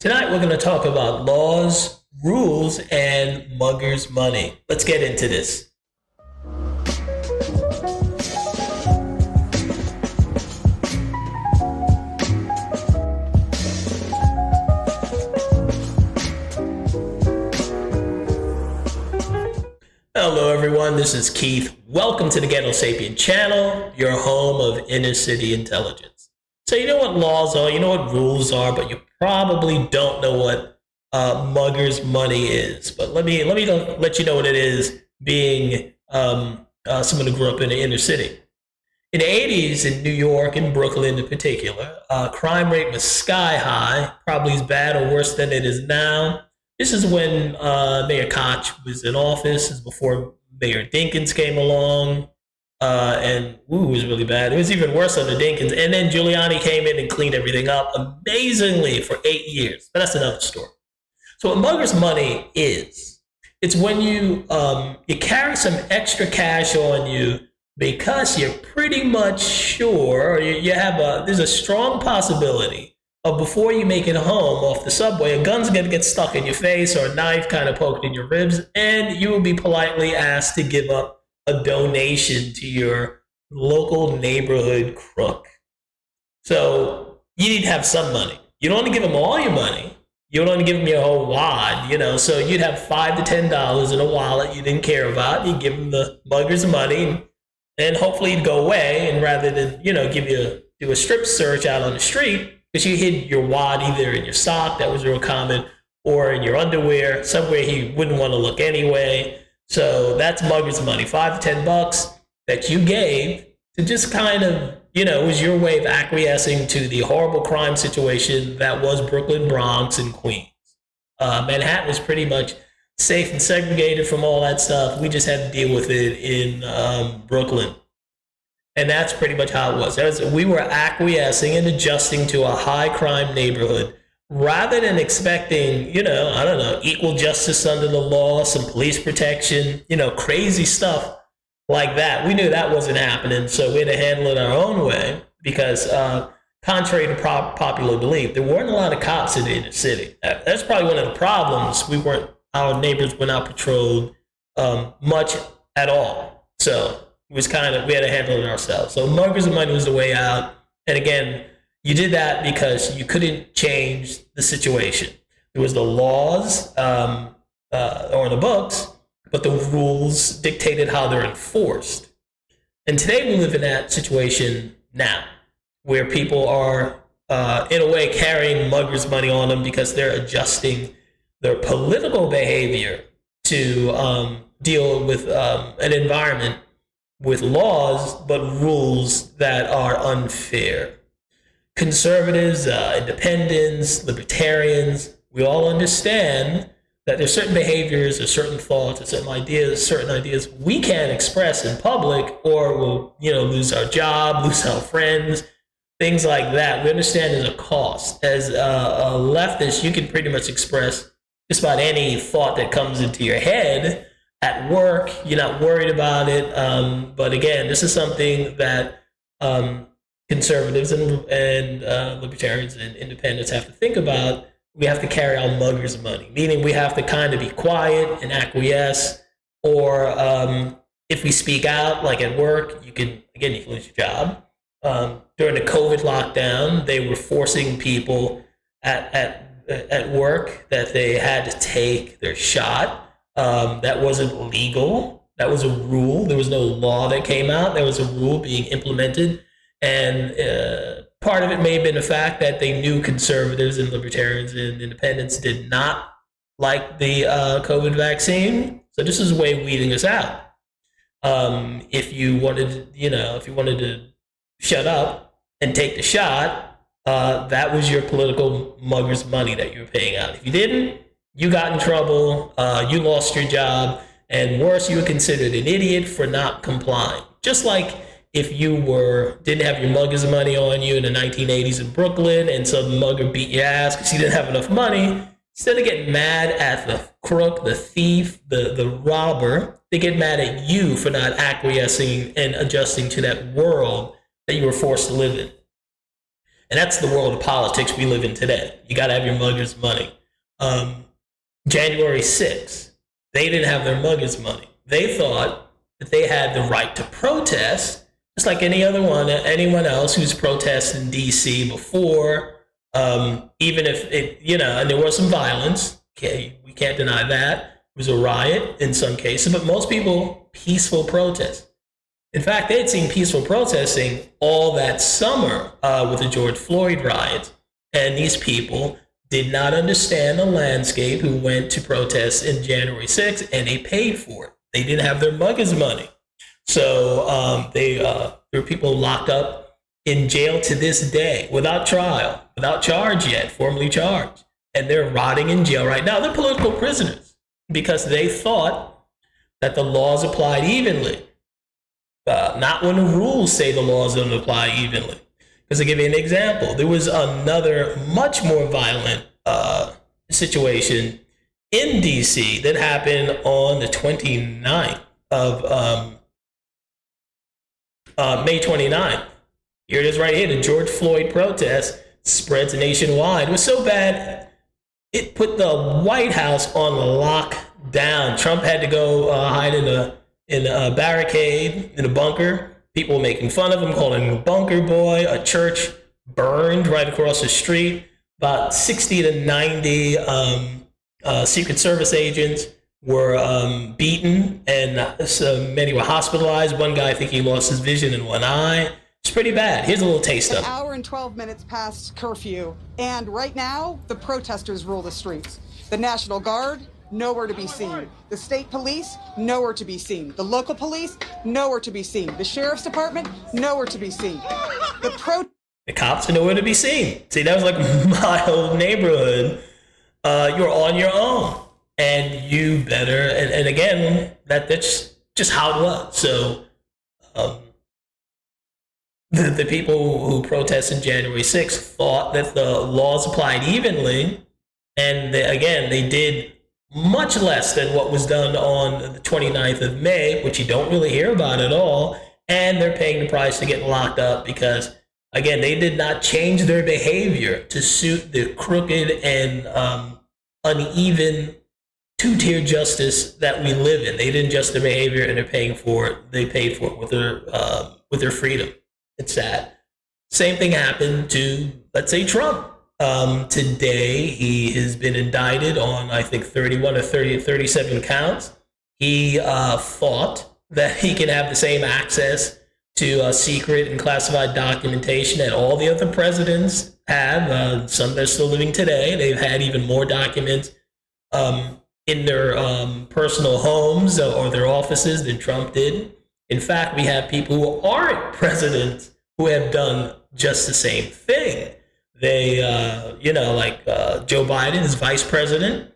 Tonight, we're going to talk about laws, rules, and muggers' money. Let's get into this. Hello, everyone. This is Keith. Welcome to the Ghetto Sapien channel, your home of inner city intelligence. So, you know what laws are, you know what rules are, but you probably don't know what muggers' money is. But let you know what it is, being someone who grew up in the inner city. In the 80s in New York and Brooklyn in particular, crime rate was sky high, probably as bad or worse than it is now. This is when Mayor Koch was in office. This is before Mayor Dinkins came along. It was really bad. It was even worse under Dinkins. And then Giuliani came in and cleaned everything up amazingly for 8 years. But that's another story. So what muggers' money is, it's when you carry some extra cash on you because you're pretty much sure, or there's a strong possibility of before you make it home off the subway, a gun's going to get stuck in your face or a knife kind of poked in your ribs, and you will be politely asked to give up a donation to your local neighborhood crook. So you need to have some money. You don't want to give them all your money. You don't want to give them your whole wad, so you'd have $5 to $10 in a wallet you didn't care about. You give them the muggers money, and hopefully it'd go away. And rather than, do a strip search out on the street, because you hid your wad either in your sock, that was real common, or in your underwear, somewhere he wouldn't want to look anyway. So that's muggers money, $5 to $10 that you gave to just kind of, it was your way of acquiescing to the horrible crime situation that was Brooklyn, Bronx, and Queens. Manhattan was pretty much safe and segregated from all that stuff. We just had to deal with it in Brooklyn. And that's pretty much how it was. We were acquiescing and adjusting to a high crime neighborhood rather than expecting, equal justice under the law, some police protection, crazy stuff like that. We knew that wasn't happening, so we had to handle it our own way because contrary to popular belief, there weren't a lot of cops in the inner city. That's probably one of the problems. Our neighbors were not patrolled much at all. So it was we had to handle it ourselves. So muggers of money was the way out. And again, you did that because you couldn't change the situation. There was the laws or the books, but the rules dictated how they're enforced. And today we live in that situation now, where people are, in a way, carrying muggers' money on them because they're adjusting their political behavior to deal with an environment with laws, but rules that are unfair. Conservatives, independents, libertarians, we all understand that there's certain behaviors or certain thoughts or certain ideas we can't express in public or we'll, lose our job, lose our friends, things like that. We understand there's a cost. As a leftist, you can pretty much express just about any thought that comes into your head at work. You're not worried about it. But again, this is something that conservatives and libertarians and independents have to think about. We have to carry our muggers' money, meaning we have to kind of be quiet and acquiesce. Or if we speak out, like at work, you can lose your job. During the COVID lockdown, they were forcing people at work that they had to take their shot. That wasn't legal. That was a rule. There was no law that came out. There was a rule being implemented. And part of it may have been the fact that they knew conservatives and libertarians and independents did not like the COVID vaccine. So this is a way of weeding us out. If you wanted to shut up and take the shot, that was your political muggers' money that you were paying out. If you didn't, you got in trouble, you lost your job, and worse, you were considered an idiot for not complying. Just like if you didn't have your muggers money on you in the 1980s in Brooklyn and some mugger beat your ass because you didn't have enough money, instead of getting mad at the crook, the thief, the robber, they get mad at you for not acquiescing and adjusting to that world that you were forced to live in. And that's the world of politics we live in today. You got to have your muggers' money. January 6th, they didn't have their muggers' money. They thought that they had the right to protest, just like anyone else who's protested in D.C. before. Even if and there was some violence. Okay, we can't deny that. It was a riot in some cases, but most people, peaceful protest. In fact, they had seen peaceful protesting all that summer with the George Floyd riots. And these people did not understand the landscape who went to protest in January 6th, and they paid for it. They didn't have their muggers' money. So there were people locked up in jail to this day without trial, without charge yet, formally charged. And they're rotting in jail right now. They're political prisoners because they thought that the laws applied evenly. Not when the rules say the laws don't apply evenly. Because to give you an example, there was another much more violent situation in D.C. that happened on the 29th of May 29th. Here it is right here. The George Floyd protest spreads nationwide. It was so bad, it put the White House on lockdown. Trump had to go hide in a barricade, in a bunker. People were making fun of him, calling him a bunker boy. A church burned right across the street. About 60 to 90 Secret Service agents were beaten, and so many were hospitalized. One guy, I think he lost his vision in one eye. It's pretty bad. Here's a little taste of it. An hour and 12 minutes past curfew, and right now, the protesters rule the streets. The National Guard, nowhere to be seen. The state police, nowhere to be seen. The local police, nowhere to be seen. The sheriff's department, nowhere to be seen. The cops are nowhere to be seen. See, that was like my old neighborhood. You're on your own, and you better. And again, that's just how it was. So the people who protested January 6th thought that the laws applied evenly, and they did much less than what was done on the 29th of May, which you don't really hear about at all, and they're paying the price to get locked up because, again, they did not change their behavior to suit the crooked and uneven two-tier justice that we live in. They didn't adjust their behavior, and they're paying for it. They paid for it with their freedom. It's sad. Same thing happened to, let's say, Trump. Today, he has been indicted on, I think, 31 or 37 counts. He thought that he can have the same access to secret and classified documentation that all the other presidents have. Some that are still living today. They've had even more documents in their personal homes or their offices than Trump did. In fact, we have people who aren't presidents who have done just the same thing. They, Joe Biden, his vice president,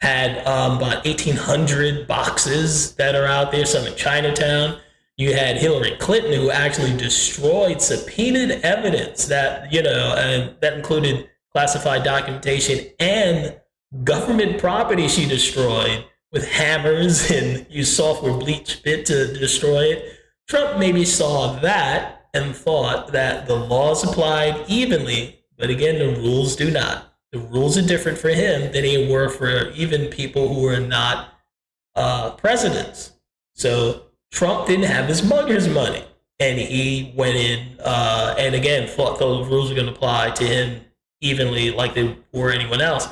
had about 1,800 boxes that are out there, some in Chinatown. You had Hillary Clinton, who actually destroyed subpoenaed evidence that, and that included classified documentation and government property she destroyed with hammers and used software bleach bit to destroy it. Trump maybe saw that and thought that the laws applied evenly. But again, the rules do not. The rules are different for him than they were for even people who were not presidents. So Trump didn't have his mugger's money. And he went in and again thought those rules were going to apply to him evenly like they were anyone else.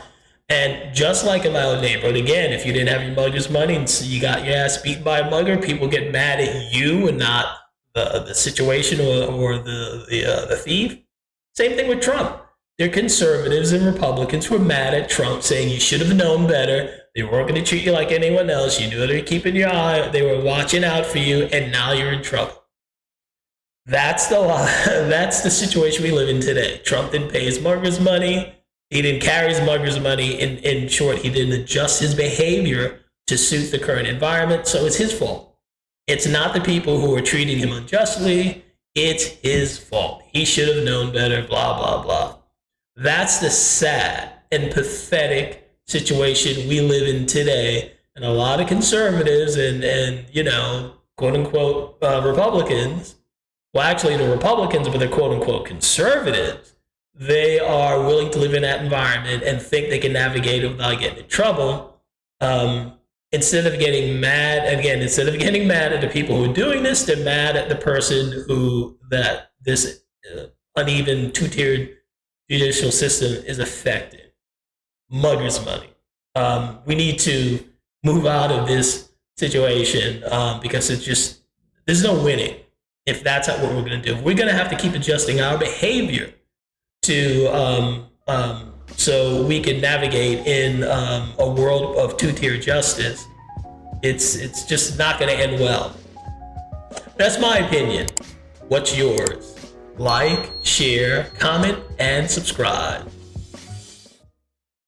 And just like in my old neighborhood, again, if you didn't have your mugger's money and so you got your ass beaten by a mugger, people get mad at you and not the situation or the thief. Same thing with Trump. They're conservatives and Republicans who are mad at Trump, saying you should have known better. They weren't going to treat you like anyone else. You knew they were keeping your eye. They were watching out for you, and now you're in trouble. That's the situation we live in today. Trump didn't pay his mugger's money. He didn't carry his mugger's money. In short, he didn't adjust his behavior to suit the current environment, so it's his fault. It's not the people who are treating him unjustly. It's his fault. He should have known better, blah, blah, blah. That's the sad and pathetic situation we live in today. And a lot of conservatives and quote unquote Republicans, well, actually the Republicans, but they're quote unquote conservatives, they are willing to live in that environment and think they can navigate it without getting in trouble. Instead of getting mad at the people who are doing this, they're mad at the person who that this uneven two-tiered judicial system is affecting. Muggers money. We need to move out of this situation because there's no winning if that's not what we're going to do. We're going to have to keep adjusting our behavior to so we can navigate in a world of two-tier justice. It's just not going to end well. That's my opinion. What's yours? Like, share, comment, and subscribe.